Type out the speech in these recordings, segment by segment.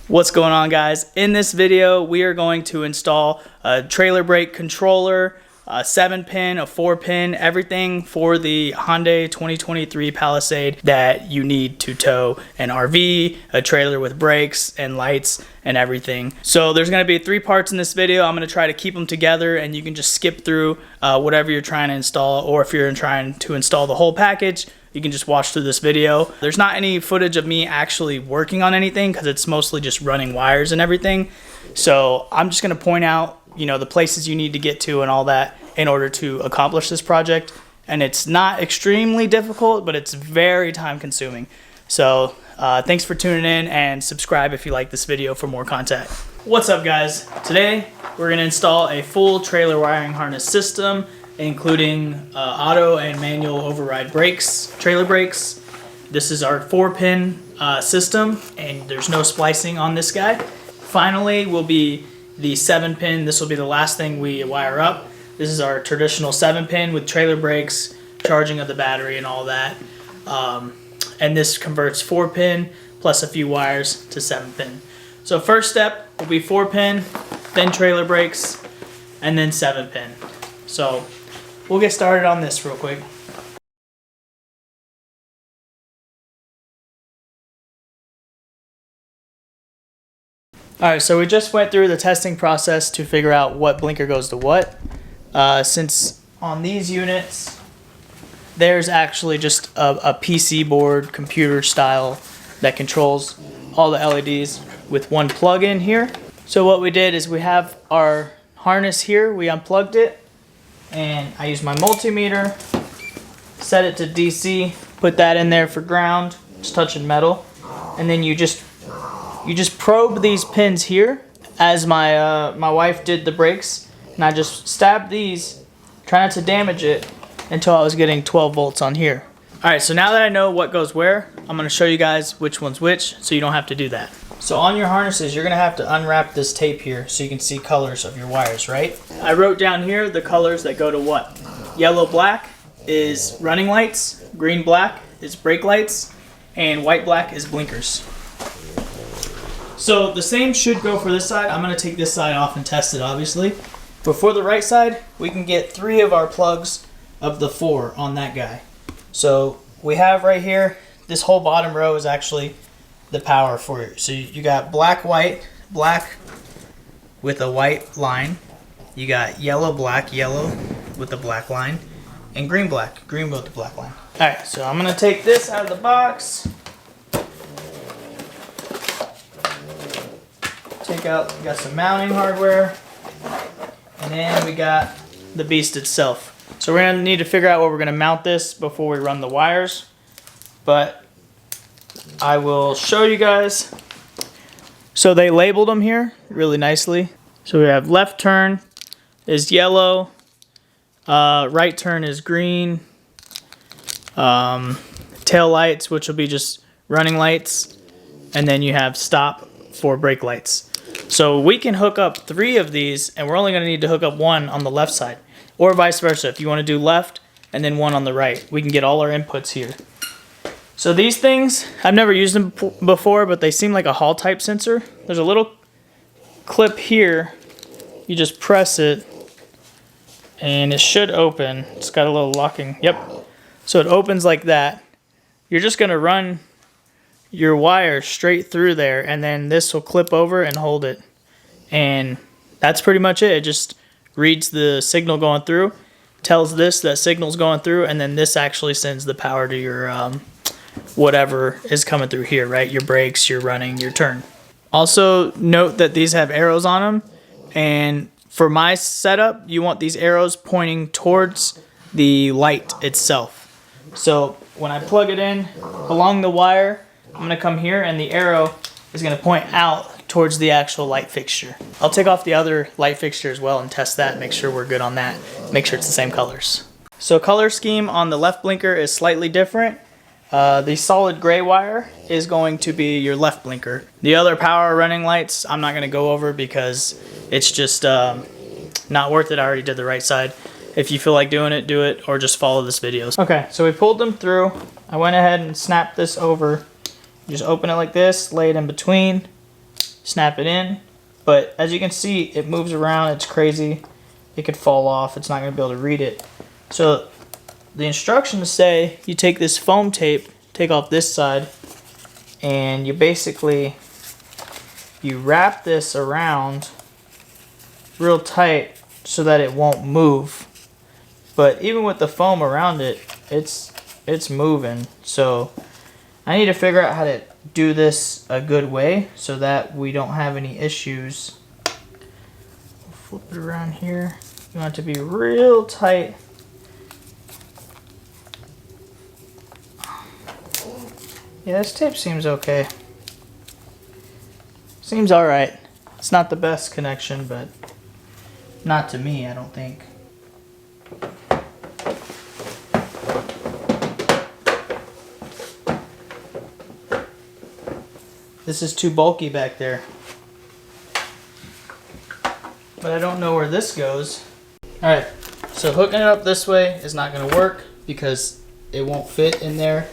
What's going on, guys? In this video we are going to install a trailer brake controller, a 7-pin, a 4-pin, everything for the Hyundai 2023 Palisade that you need to tow an RV, a trailer with brakes and lights and everything. So there's going to be 3 parts in this video. I'm going to try to keep them together and you can just skip through whatever you're trying to install, or if you're trying to install the whole package, you can just watch through this video. There's not any footage of me actually working on anything because it's mostly just running wires and everything. So I'm just gonna point out, the places you need to get to and all that in order to accomplish this project. And it's not extremely difficult, but it's very time consuming. So thanks for tuning in, and subscribe if you like this video for more content. What's up, guys? Today we're gonna install a full trailer wiring harness system, including auto and manual override brakes, trailer brakes. This is our 4-pin system, and there's no splicing on this guy. Finally will be the 7-pin. This will be the last thing we wire up. This is our traditional 7-pin with trailer brakes, charging of the battery and all that. And this converts 4-pin plus a few wires to 7-pin. So first step will be 4-pin, then trailer brakes, and then 7-pin. So we'll get started on this real quick. Alright, so we just went through the testing process to figure out what blinker goes to what. Since on these units, there's actually just a PC board, computer style, that controls all the LEDs with one plug in here. So what we did is we have our harness here, we unplugged it, and I use my multimeter, set it to DC, put that in there for ground, just touching metal, and then you just probe these pins here, as my wife did the brakes, and I just stabbed these, try not to damage it, until I was getting 12 volts on here. Alright, so now that I know what goes where, I'm going to show you guys which one's which, so you don't have to do that. So on your harnesses, you're going to have to unwrap this tape here so you can see colors of your wires, right? I wrote down here the colors that go to what. Yellow black is running lights, green black is brake lights, and white black is blinkers. So the same should go for this side. I'm going to take this side off and test it, obviously. But for the right side, we can get 3 of our plugs of the 4 on that guy. So we have right here, this whole bottom row is actually the power for it. So you got black, white, black with a white line. You got yellow, black, yellow with a black line, and green, black, green with the black line. All right, so I'm gonna take this out of the box. Take out, we got some mounting hardware, and then we got the beast itself. So we're gonna need to figure out where we're gonna mount this before we run the wires, but I will show you guys. So they labeled them here really nicely. So we have left turn is yellow, right turn is green, tail lights, which will be just running lights, and then you have stop for brake lights. So we can hook up 3 of these, and we're only going to need to hook up 1 on the left side, or vice versa. If you want to do left and then 1 on the right, we can get all our inputs here. So these things, I've never used them before, but they seem like a Hall type sensor. There's a little clip here. You just press it and it should open. It's got a little locking. Yep. So it opens like that. You're just going to run your wire straight through there, and then this will clip over and hold it. And that's pretty much it. It just reads the signal going through, tells this that signal's going through, and then this actually sends the power to your whatever is coming through here, right? Your brakes, your running, your turn. Also note that these have arrows on them, and for my setup, you want these arrows pointing towards the light itself. So when I plug it in along the wire, I'm going to come here, and the arrow is going to point out towards the actual light fixture. I'll take off the other light fixture as well and test that, make sure we're good on that, make sure it's the same colors. So color scheme on the left blinker is slightly different. The solid gray wire is going to be your left blinker. The other power running lights I'm not going to go over because it's just not worth it. I already did the right side. If you feel like doing it, do it, or just follow this video. Okay, so we pulled them through. I went ahead and snapped this over. You just open it like this, lay it in between, snap it in. But as you can see, it moves around. It's crazy. It could fall off. It's not going to be able to read it. So the instructions say you take this foam tape, take off this side, and you basically wrap this around real tight so that it won't move. But even with the foam around it, it's moving. So I need to figure out how to do this a good way so that we don't have any issues. Flip it around here. You want it to be real tight. Yeah, this tape seems okay. Seems alright. It's not the best connection, but not to me, I don't think. This is too bulky back there. But I don't know where this goes. Alright, so hooking it up this way is not going to work because it won't fit in there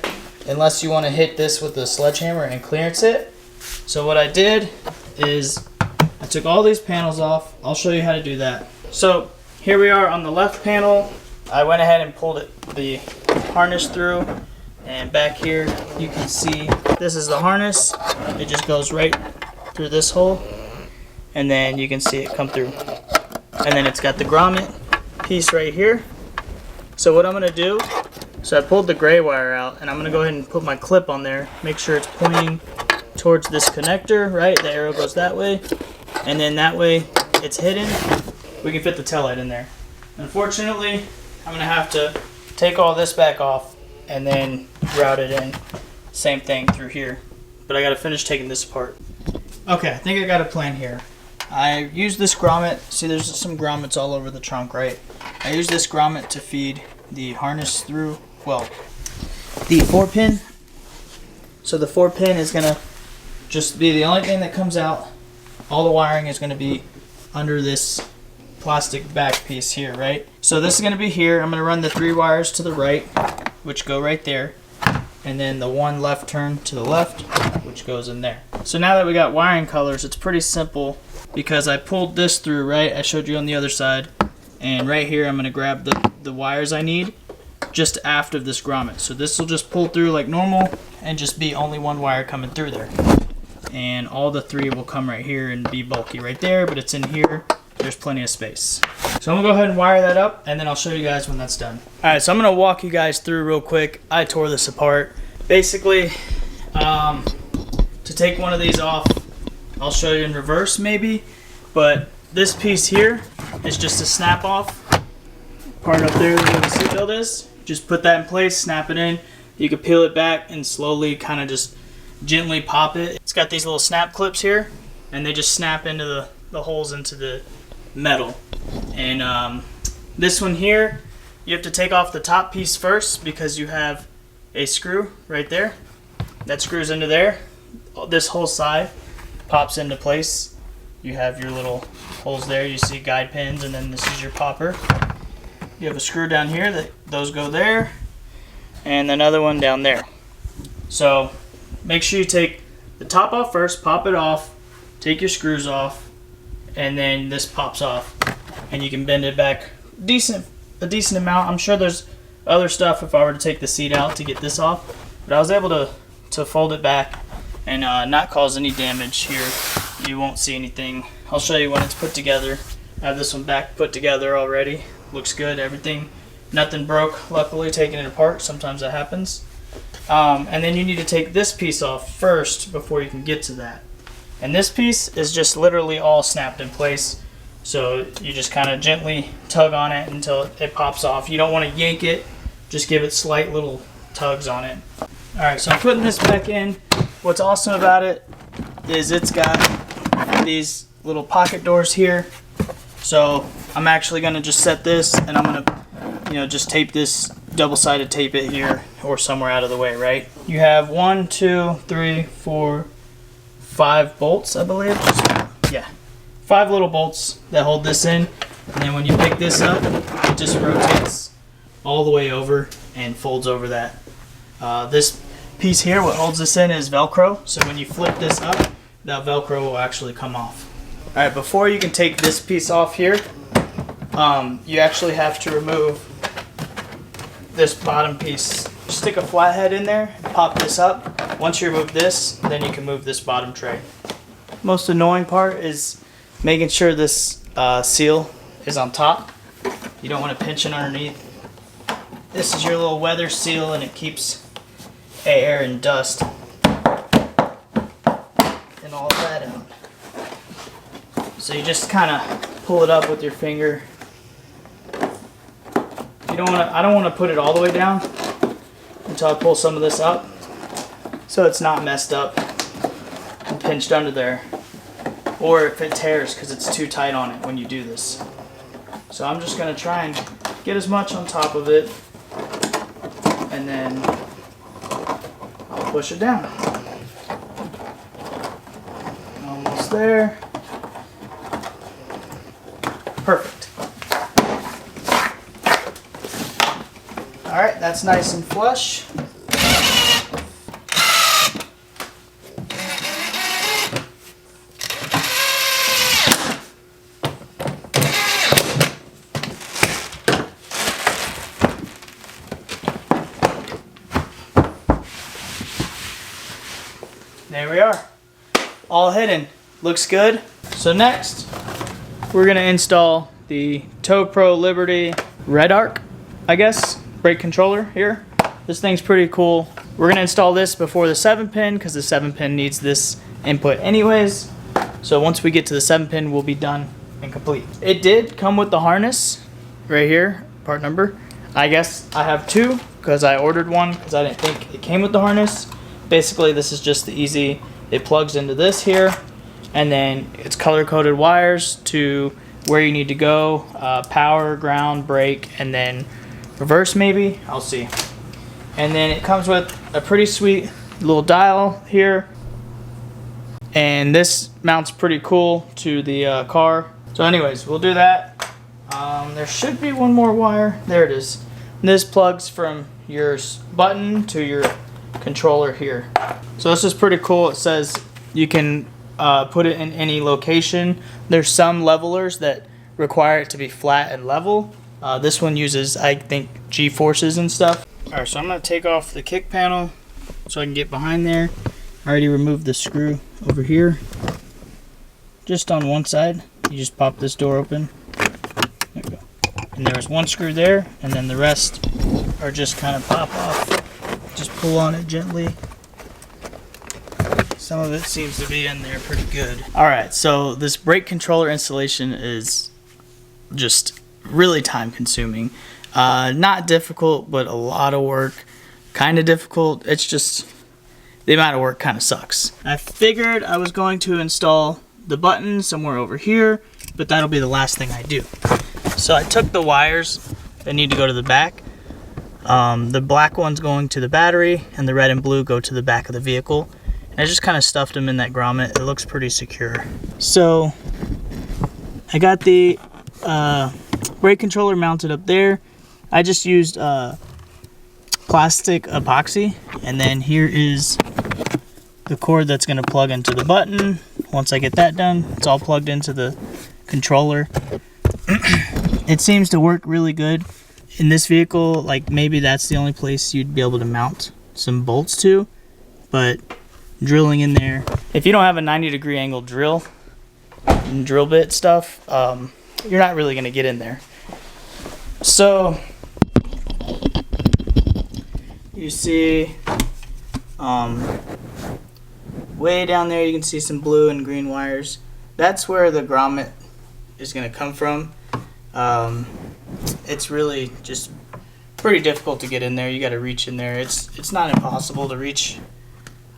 unless you want to hit this with a sledgehammer and clearance it. So what I did is I took all these panels off. I'll show you how to do that. So here we are on the left panel. I went ahead and pulled the harness through, and back here you can see this is the harness. It just goes right through this hole, and then you can see it come through. And then it's got the grommet piece right here. So what I'm going to do, so I pulled the gray wire out, and I'm going to go ahead and put my clip on there, make sure it's pointing towards this connector, right? The arrow goes that way, and then that way it's hidden. We can fit the taillight in there. Unfortunately, I'm going to have to take all this back off and then route it in. Same thing through here. But I got to finish taking this apart. Okay, I think I got a plan here. I use this grommet. See, there's some grommets all over the trunk, right? I use this grommet to feed the harness through, well, the 4-pin. So the 4-pin is going to just be the only thing that comes out. All the wiring is going to be under this plastic back piece here, right? So this is going to be here. I'm going to run the 3 wires to the right, which go right there, and then the 1 left turn to the left, which goes in there. So now that we got wiring colors, it's pretty simple because I pulled this through, right? I showed you on the other side, and right here I'm going to grab the wires I need just after this grommet. So this will just pull through like normal and just be only 1 wire coming through there. And all the 3 will come right here and be bulky right there, but it's in here. There's plenty of space. So I'm gonna go ahead and wire that up, and then I'll show you guys when that's done. All right, so I'm gonna walk you guys through real quick. I tore this apart. Basically, to take one of these off, I'll show you in reverse maybe, but this piece here is just a snap off part up there where the seatbelt is. Just put that in place, snap it in. You can peel it back and slowly kind of just gently pop it. It's got these little snap clips here, and they just snap into the holes into the metal. And this one here, you have to take off the top piece first because you have a screw right there that screws into there. This whole side pops into place. You have your little holes there. You see guide pins, and then this is your popper. You have a screw down here that those go there, and another one down there. So make sure you take the top off first, pop it off, take your screws off, and then this pops off, and you can bend it back a decent amount. I'm sure there's other stuff if I were to take the seat out to get this off, but I was able to fold it back and not cause any damage here. You won't see anything. I'll show you when it's put together. I have this one back put together already. Looks good, everything. Nothing broke, luckily, taking it apart. Sometimes that happens. And then you need to take this piece off first before you can get to that. And this piece is just literally all snapped in place. So you just kind of gently tug on it until it pops off. You don't want to yank it, just give it slight little tugs on it. Alright, so I'm putting this back in. What's awesome about it is it's got these little pocket doors here. So I'm actually going to just set this, and I'm going to, just tape this, double-sided tape it here or somewhere out of the way, right? You have 1, 2, 3, 4, 5 bolts, I believe. Yeah, 5 little bolts that hold this in, and then when you pick this up, it just rotates all the way over and folds over that. This piece here, what holds this in, is Velcro, so when you flip this up, the Velcro will actually come off. All right, before you can take this piece off here, you actually have to remove this bottom piece. Stick a flathead in there, pop this up. Once you remove this, then you can move this bottom tray. Most annoying part is making sure this seal is on top. You don't want to pinch it underneath. This is your little weather seal, and it keeps air and dust and all of that out. So you just kind of pull it up with your finger. You don't want to. I don't want to put it all the way down until I pull some of this up, so it's not messed up and pinched under there, or if it tears because it's too tight on it when you do this. So I'm just going to try and get as much on top of it, and then I'll push it down. Almost there. Perfect. Alright, that's nice and flush. There we are. All hidden. Looks good. So next, we're going to install the Tow Pro Liberty Red Arc, I guess, brake controller here. This thing's pretty cool. We're going to install this before the 7-pin because the 7-pin needs this input anyways. So once we get to the 7-pin, we'll be done and complete. It did come with the harness right here, part number. I guess I have two because I ordered one because I didn't think it came with the harness. Basically, this is just the easy, it plugs into this here, and then it's color-coded wires to where you need to go, power, ground, brake, and then reverse maybe, I'll see. And then it comes with a pretty sweet little dial here, and this mounts pretty cool to the car. So anyways, we'll do that. There should be one more wire, there it is. This plugs from your button to your controller here. So this is pretty cool. It says you can put it in any location. There's some levelers that require it to be flat and level. This one uses, I think, G-forces and stuff. Alright, so I'm going to take off the kick panel so I can get behind there. I already removed the screw over here. Just on one side. You just pop this door open. There we go. And there's one screw there, and then the rest are just kind of pop off. Just pull on it gently. Some of it seems to be in there pretty good. Alright, so this brake controller installation is just really time consuming. Not difficult, but a lot of work. Kind of difficult. It's just the amount of work kind of sucks. I figured I was going to install the button somewhere over here, but that'll be the last thing I do. So I took the wires that need to go to the back. The black one's going to the battery, and the red and blue go to the back of the vehicle. And I just kind of stuffed them in that grommet. It looks pretty secure. So I got the brake controller mounted up there. I just used plastic epoxy, and then here is the cord that's going to plug into the button. Once I get that done, it's all plugged into the controller. It seems to work really good. In this vehicle, like maybe that's the only place you'd be able to mount some bolts to, but drilling in there, if you don't have a 90-degree angle drill and drill bit stuff, you're not really going to get in there. So you see way down there you can see some blue and green wires. That's where the grommet is going to come from. It's really just pretty difficult to get in there. You got to reach in there. It's not impossible to reach.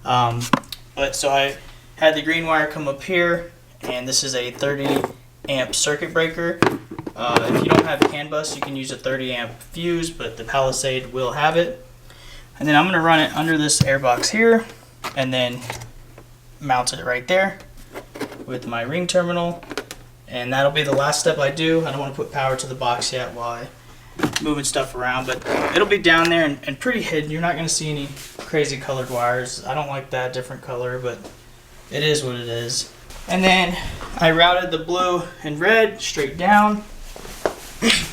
But so I had the green wire come up here, and this is a 30 amp circuit breaker. If you don't have CAN bus, you can use a 30 amp fuse, but the Palisade will have it. And then I'm going to run it under this air box here, and then mount it right there with my ring terminal. And that'll be the last step I do. I don't want to put power to the box yet while I'm moving stuff around, but it'll be down there and pretty hidden. You're not going to see any crazy colored wires. I don't like that different color, but it is what it is. And then I routed the blue and red straight down.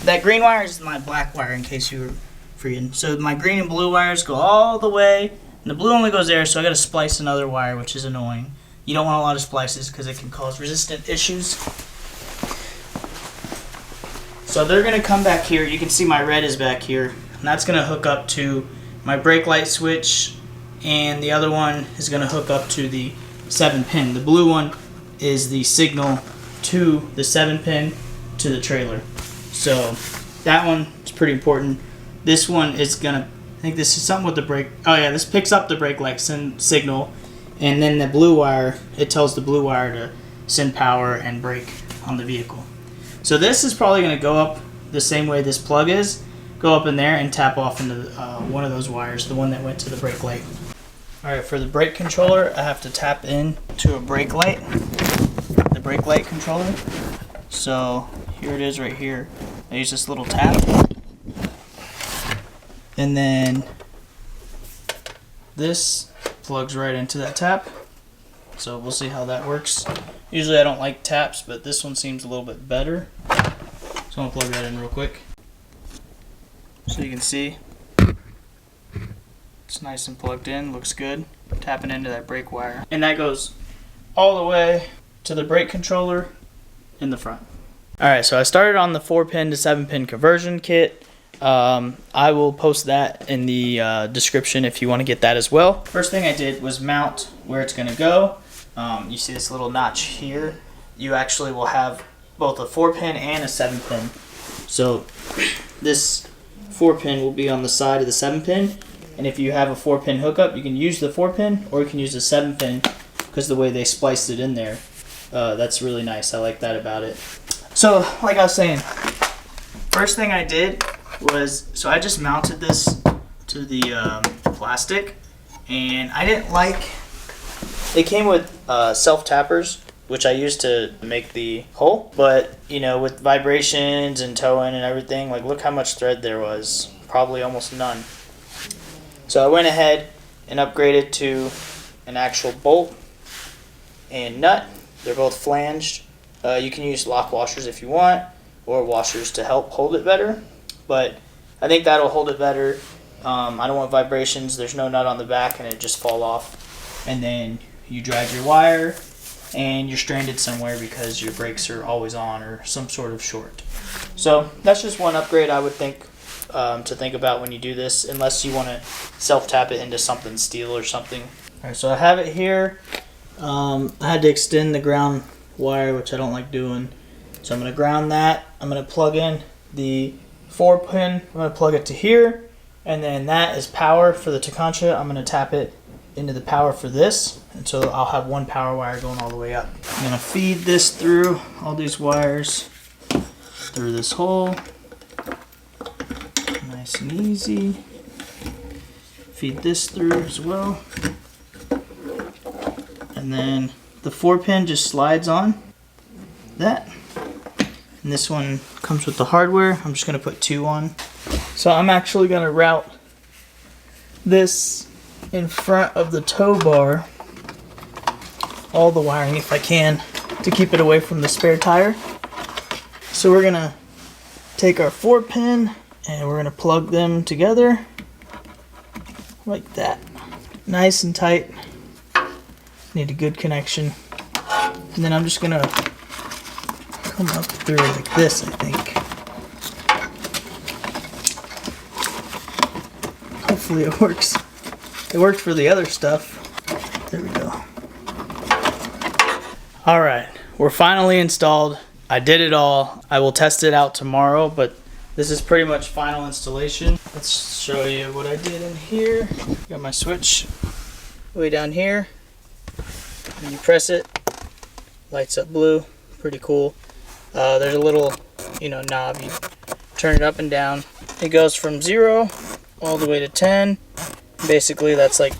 That green wire is my black wire, in case you were forgetting. So my green and blue wires go all the way, and the blue only goes there, so I gotta splice another wire, which is annoying. You don't want a lot of splices because it can cause resistant issues. So they're gonna come back here. You can see my red is back here, and that's gonna hook up to my brake light switch, and the other one is gonna hook up to the 7-pin. The blue one is the signal to the 7-pin to the trailer. So that one is pretty important. This one is gonna, I think this is something with the brake. Oh yeah, this picks up the brake light signal, and then the blue wire, it tells the blue wire to send power and brake on the vehicle. So this is probably gonna go up the same way this plug is, go up in there and tap off into one of those wires, the one that went to the brake light. All right, for the brake controller, I have to tap in to a brake light, the brake light controller. So here it is right here. I use this little tap. And then this plugs right into that tap. So we'll see how that works. Usually I don't like taps, but this one seems a little bit better. So I'm gonna plug that in real quick. So you can see it's nice and plugged in, looks good. Tapping into that brake wire. And that goes all the way to the brake controller in the front. Alright, so I started on the 4-pin to 7-pin conversion kit. I will post that in the description if you want to get that as well. First thing I did was mount where it's going to go. You see this little notch here. You actually will have both a 4-pin and a 7-pin. So this 4-pin will be on the side of the 7-pin. And if you have a 4-pin hookup, you can use the 4-pin or you can use the 7-pin because the way they spliced it in there. That's really nice. I like that about it. So, like I was saying, first thing I did was, so I just mounted this to the plastic, and I didn't like, it came with self-tappers, which I used to make the hole, but, you know, with vibrations and towing and everything, like, look how much thread there was, probably almost none. So I went ahead and upgraded to an actual bolt and nut. They're both flanged. You can use lock washers if you want, or washers to help hold it better, but I think that'll hold it better. I don't want vibrations. There's no nut on the back and it just fall off. And then you drag your wire and you're stranded somewhere because your brakes are always on or some sort of short. So that's just one upgrade I would think to think about when you do this, unless you want to self-tap it into something steel or something. All right, so I have it here. I had to extend the ground wire, which I don't like doing. So I'm going to ground that. I'm going to plug in the 4-pin. I'm going to plug it to here. And then that is power for the Tekonsha. I'm going to tap it into the power for this. And so I'll have one power wire going all the way up. I'm going to feed this through all these wires through this hole. Nice and easy. Feed this through as well. And then the 4-pin just slides on that. And this one comes with the hardware. I'm just going to put 2 on. So I'm actually going to route this in front of the tow bar, all the wiring if I can, to keep it away from the spare tire. So we're going to take our 4-pin and we're going to plug them together like that. Nice and tight. Need a good connection. And then I'm just going to come up through like this, I think. Hopefully it works. It worked for the other stuff. There we go. Alright, we're finally installed. I did it all. I will test it out tomorrow, but this is pretty much final installation. Let's show you what I did in here. Got my switch way down here. When you press it, lights up blue. Pretty cool. There's a little, knob. You turn it up and down. It goes from 0 all the way to 10. Basically, that's like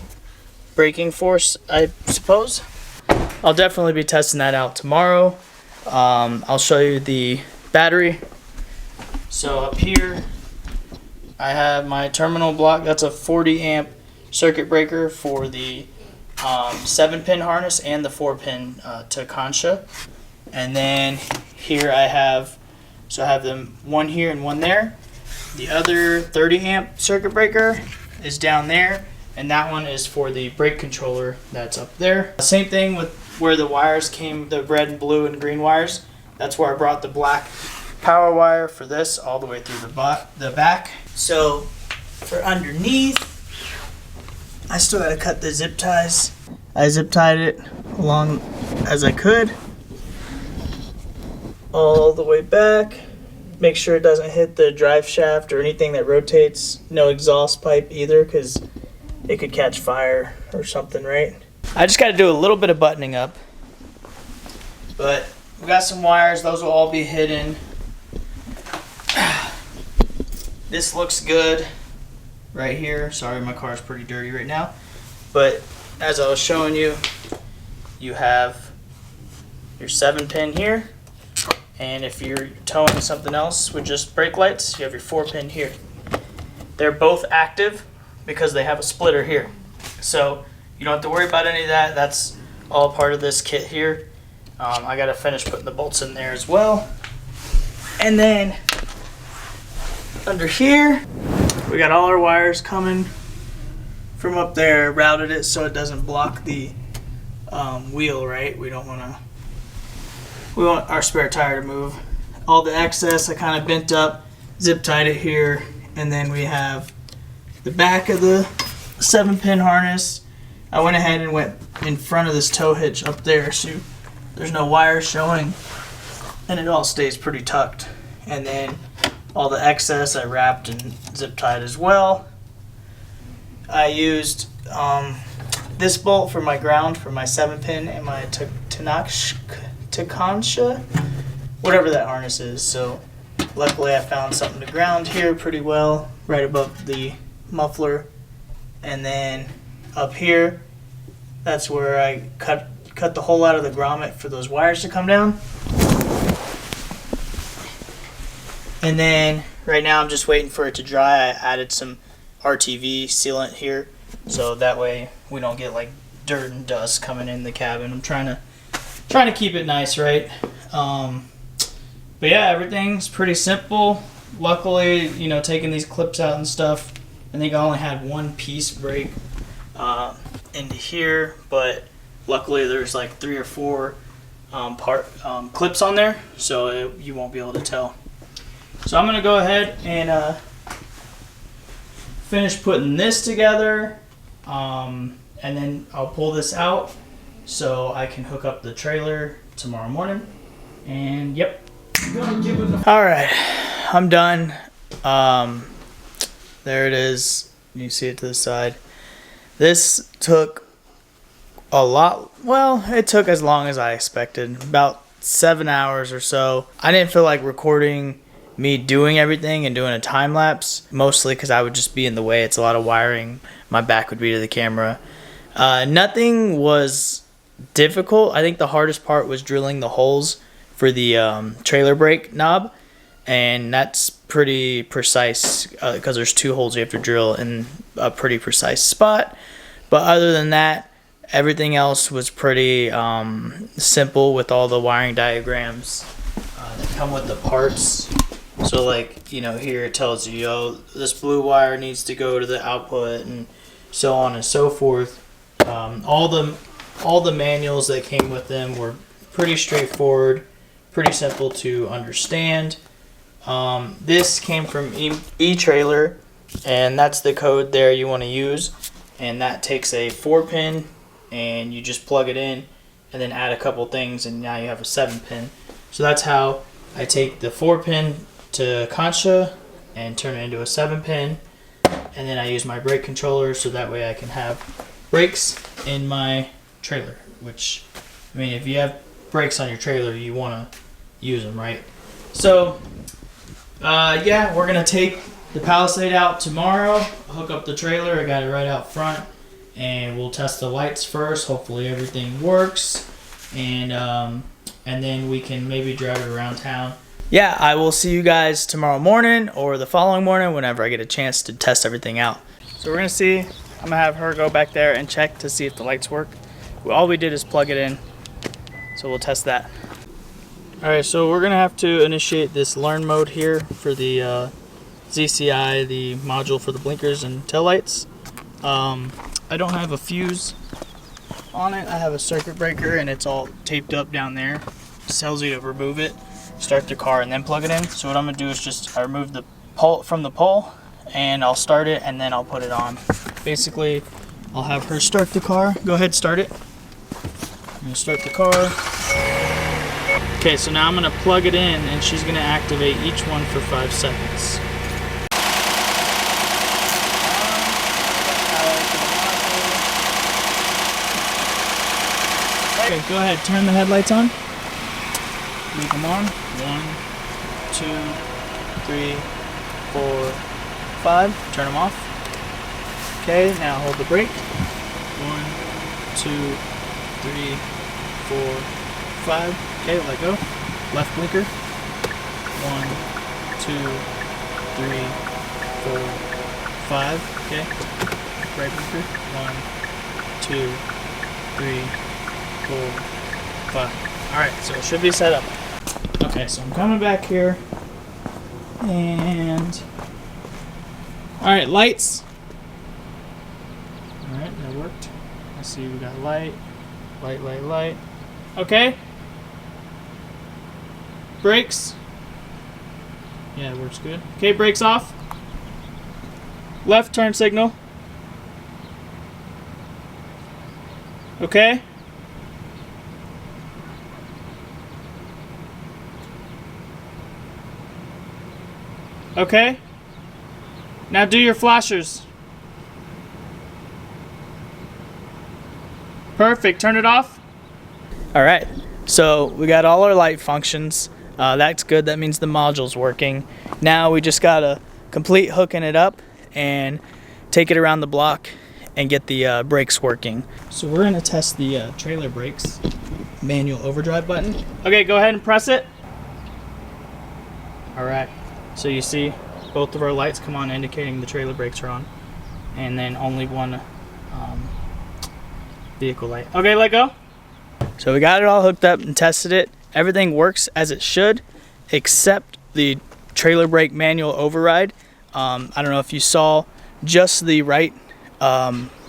braking force, I suppose. I'll definitely be testing that out tomorrow. I'll show you the battery. So up here, I have my terminal block. That's a 40 amp circuit breaker for the 7-pin harness and the 4-pin Tekonsha. And then here I have them one here and one there. The other 30 amp circuit breaker is down there, and that one is for the brake controller that's up there. Same thing with where the wires came, the red and blue and green wires. That's where I brought the black power wire for this all the way through the back. So for underneath, I still gotta cut the zip ties. I zip tied it along as I could, all the way back. Make sure it doesn't hit the drive shaft or anything that rotates. No exhaust pipe either, because it could catch fire or something, right? I just got to do a little bit of buttoning up. But we got some wires. Those will all be hidden. This looks good right here. Sorry, my car is pretty dirty right now. But as I was showing you, you have your 7-pin here. And if you're towing something else with just brake lights, you have your 4-pin here. They're both active because they have a splitter here. So you don't have to worry about any of that. That's all part of this kit here. I gotta finish putting the bolts in there as well. And then under here, we got all our wires coming from up there, routed it so it doesn't block the wheel, right? We want our spare tire to move. All the excess I kind of bent up, zip tied it here, and then we have the back of the 7-pin harness. I went ahead and went in front of this tow hitch up there so there's no wires showing, and it all stays pretty tucked. And then all the excess I wrapped and zip tied as well. I used this bolt for my ground for my 7-pin and my Tekonsha, whatever that harness is. So luckily I found something to ground here pretty well, right above the muffler. And then up here, that's where I cut the hole out of the grommet for those wires to come down. And then right now I'm just waiting for it to dry. I added some RTV sealant here, so that way we don't get like dirt and dust coming in the cabin. I'm trying to keep it nice, right? But yeah, everything's pretty simple. Luckily, you know, taking these clips out and stuff, I think I only had one piece break into here, but luckily there's like 3 or 4 clips on there, so you won't be able to tell. So I'm gonna go ahead and finish putting this together, and then I'll pull this out so I can hook up the trailer tomorrow morning. And yep. Alright, I'm done. There it is. You see it to the side. This took a lot. Well, it took as long as I expected. About 7 hours or so. I didn't feel like recording me doing everything and doing a time lapse, mostly because I would just be in the way. It's a lot of wiring. My back would be to the camera. Nothing was difficult. I think the hardest part was drilling the holes for the trailer brake knob, and that's pretty precise because there's 2 holes you have to drill in a pretty precise spot. But other than that, everything else was pretty simple with all the wiring diagrams that come with the parts. So like, you know, here it tells you, oh, this blue wire needs to go to the output, and so on and so forth. All the manuals that came with them were pretty straightforward, pretty simple to understand. This came from eTrailer, and that's the code there you want to use. And that takes a 4-pin, and you just plug it in, and then add a couple things, and now you have a 7-pin. So that's how I take the 4-pin to Tekonsha and turn it into a 7-pin, and then I use my brake controller so that way I can have brakes in my trailer. Which, I mean, if you have brakes on your trailer, you want to use them, right? So yeah, we're gonna take the Palisade out tomorrow, hook up the trailer. I got it right out front, and we'll test the lights first. Hopefully everything works, and then we can maybe drive it around town. Yeah, I will see you guys tomorrow morning or the following morning whenever I get a chance to test everything out. So we're gonna see I'm gonna have her go back there and check to see if the lights work. All we did is plug it in, so we'll test that. All right, so we're gonna have to initiate this learn mode here for the ZCI, the module for the blinkers and taillights. I don't have a fuse on it. I have a circuit breaker and it's all taped up down there. It tells you to remove it, start the car, and then plug it in. So what I'm gonna do is just I remove the pole from the pole and I'll start it and then I'll put it on. Basically, I'll have her start the car. Go ahead, start it. I'm gonna start the car. Okay, so now I'm gonna plug it in and she's gonna activate each one for 5 seconds. Okay, go ahead, turn the headlights on. Leave them on. 1, 2, 3, 4, 5. Turn them off. Okay, now hold the brake. 1, 2, 3, 4, 5. Okay, let go. Left blinker. 1, 2, 3, 4, 5. Okay. Right blinker. 1, 2, 3, 4, 5. Alright, so it should be set up. Okay, so I'm coming back here. And alright, lights. Alright, that worked. I see we got light. Light. Okay. Brakes. Yeah, it works good. Okay, brakes off. Left turn signal. Okay. Okay. Now do your flashers. Perfect. Turn it off. All right. So we got all our light functions. That's good. That means the module's working. Now we just gotta complete hooking it up and take it around the block and get the brakes working. So we're gonna test the trailer brakes manual overdrive button. Okay, go ahead and press it. All right. So you see both of our lights come on indicating the trailer brakes are on, and then only one vehicle light. Okay, let go. So we got it all hooked up and tested it. Everything works as it should, except the trailer brake manual override. I don't know if you saw, just the right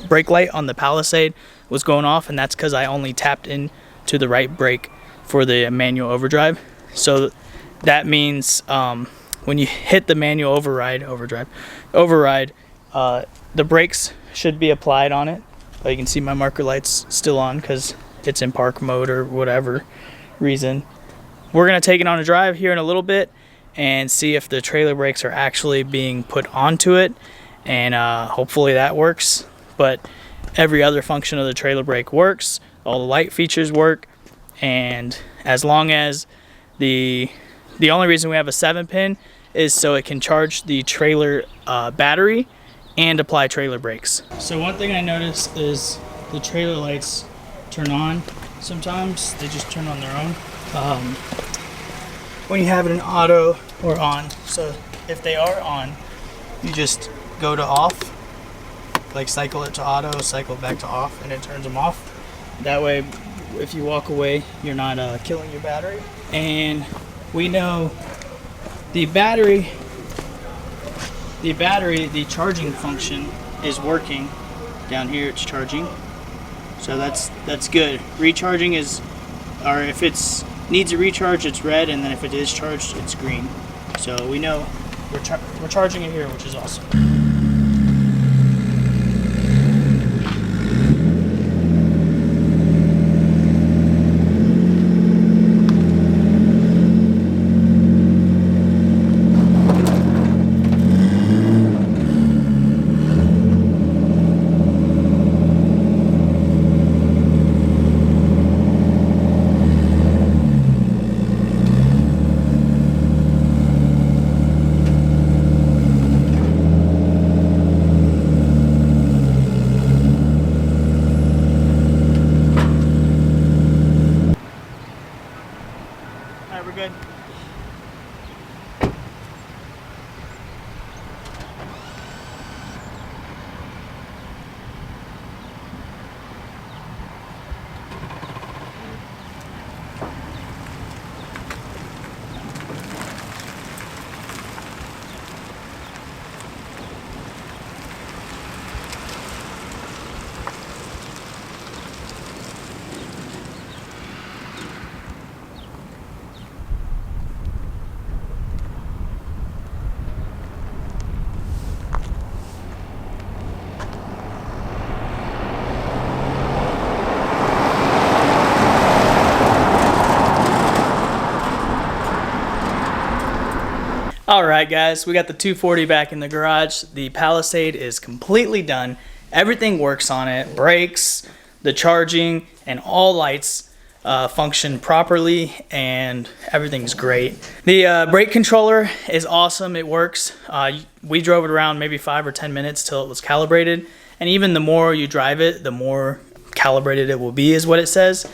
brake light on the Palisade was going off, and that's because I only tapped in to the right brake for the manual overdrive. So that means when you hit the manual override, the brakes should be applied on it. But you can see my marker light's still on because it's in park mode or whatever reason. We're gonna take it on a drive here in a little bit and see if the trailer brakes are actually being put onto it, and hopefully that works. But every other function of the trailer brake works, all the light features work, and as long as the only reason we have a 7-pin is so it can charge the trailer battery and apply trailer brakes. So one thing I noticed is the trailer lights turn on. Sometimes they just turn on their own when you have it in auto or on. So if they are on, you just go to off, like cycle it to auto, cycle back to off, and it turns them off. That way, if you walk away, you're not killing your battery. And we know the battery, the charging function is working. Down here it's charging, so that's good. Recharging is, or if it's needs a recharge, it's red, and then if it is charged, it's green. So we know we're charging it here, which is awesome. We're good. All right, guys, we got the 240 back in the garage. The Palisade is completely done. Everything works on it. Brakes, the charging, and all lights function properly, and everything's great. The brake controller is awesome. It works. We drove it around maybe 5 or 10 minutes till it was calibrated, and even the more you drive it, the more calibrated it will be, is what it says.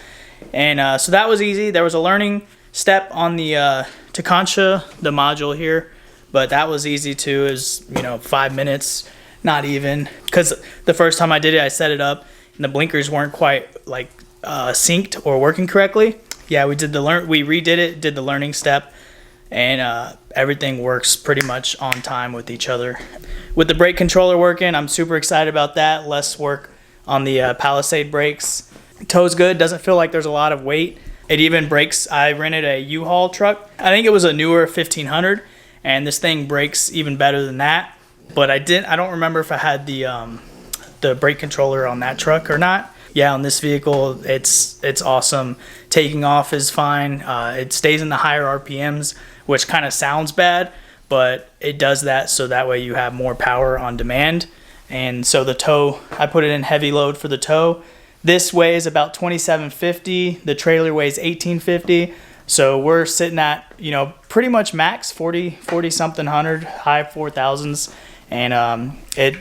And so that was easy. There was a learning step on the Tekonsha, the module here, but that was easy too. Is 5 minutes, not even, because the first time I did it, I set it up and the blinkers weren't quite like synced or working correctly. Yeah, we redid it, did the learning step, and everything works pretty much on time with each other. With the brake controller working, I'm super excited about that. Less work on the Palisade brakes. Tow's good, doesn't feel like there's a lot of weight. It even brakes. I rented a U-Haul truck. I think it was a newer 1500, and this thing brakes even better than that. But I don't remember if I had the brake controller on that truck or not. Yeah, on this vehicle, it's awesome. Taking off is fine. It stays in the higher RPMs, which kind of sounds bad, but it does that so that way you have more power on demand. And so the tow, I put it in heavy load for the tow. This weighs about 2750. The trailer weighs 1850. So we're sitting at, pretty much max 40 something hundred, high 4000s. And it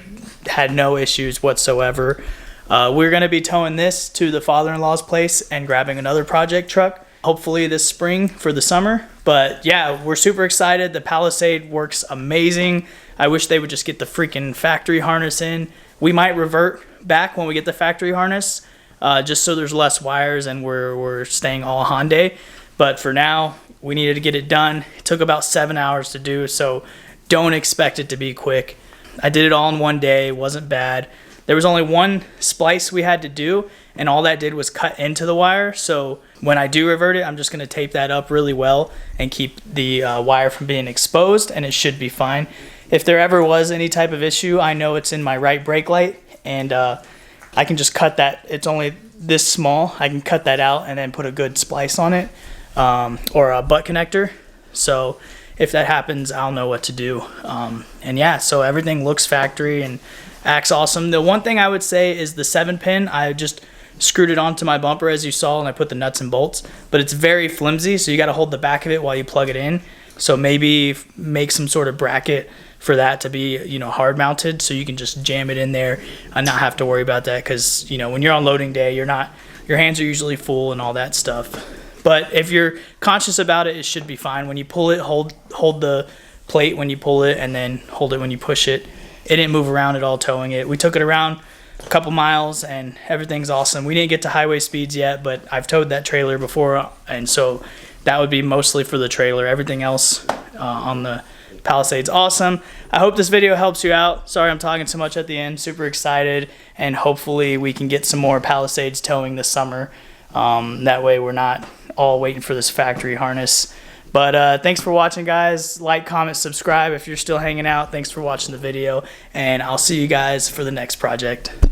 had no issues whatsoever. We're going to be towing this to the father-in-law's place and grabbing another project truck, hopefully this spring for the summer. But yeah, we're super excited. The Palisade works amazing. I wish they would just get the freaking factory harness in. We might revert back when we get the factory harness, just so there's less wires and we're staying all Hyundai. But for now, we needed to get it done. It took about 7 hours to do, so don't expect it to be quick. I did it all in one day. It wasn't bad. There was only one splice we had to do, and all that did was cut into the wire. So when I do revert it, I'm just going to tape that up really well and keep the wire from being exposed, and it should be fine. If there ever was any type of issue, I know it's in my right brake light, and I can just cut that. It's only this small. I can cut that out and then put a good splice on it, or a butt connector. So if that happens, I'll know what to do. And yeah, so everything looks factory and acts awesome. The one thing I would say is the 7-pin. I just screwed it onto my bumper, as you saw, and I put the nuts and bolts, but it's very flimsy, so you got to hold the back of it while you plug it in. So maybe make some sort of bracket for that to be, hard mounted, so you can just jam it in there and not have to worry about that, because when you're on loading day, your hands are usually full and all that stuff. But if you're conscious about it, it should be fine. When you pull it, hold the plate when you pull it, and then hold it when you push it. It didn't move around at all towing it. We took it around a couple miles and everything's awesome. We didn't get to highway speeds yet, but I've towed that trailer before, and so that would be mostly for the trailer. Everything else on the Palisade's awesome. I hope this video helps you out. Sorry I'm talking so much at the end. Super excited, and hopefully we can get some more Palisades towing this summer. That way we're not all waiting for this factory harness. But thanks for watching, guys. Like, comment, subscribe if you're still hanging out. Thanks for watching the video, and I'll see you guys for the next project.